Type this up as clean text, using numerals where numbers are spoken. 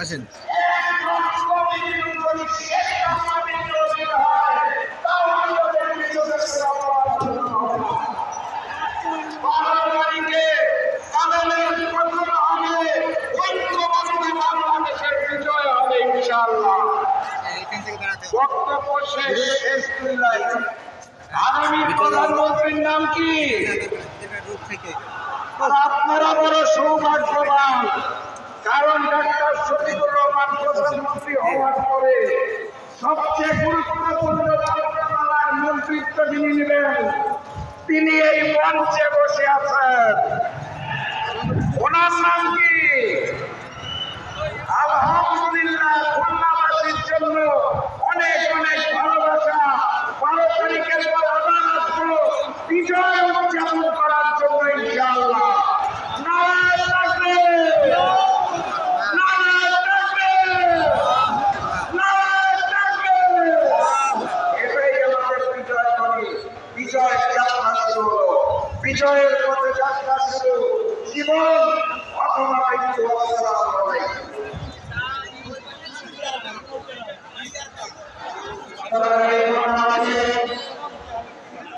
আসেন। আগামী প্রধানমন্ত্রীর নাম কি? আপনারা বড় সৌভাগ্যবান, কারণ ডক্টর শফিকুর রহমান প্রধানমন্ত্রী হওয়ার পরে সবচেয়ে গুরুত্বপূর্ণ মন্ত্রণালয়ের মন্ত্রিত্ব যিনি নেবেন তিনি এই মঞ্চে বসে আছেন। ওনার নাম কি? আলহামদুলিল্লাহ, খুলনাবাসীর জন্য অনেক অনেক ভালোবাসা। 12 তারিখের পর আবার আসবো বিজয় উদযাপন করার জন্য ইনশাআল্লাহ। নারায়ণ তাকবীর, নারায়ণ তাকবীর, নারায়ণ তাকবীর। এটাই আমাদের বিজয় বাণী। বিজয় যাত্রা শুরু হলো, বিজয়ের পথে যাত্রা শুরু। জীবন অথবা মৃত্যু। আসসালামু আলাইকুম।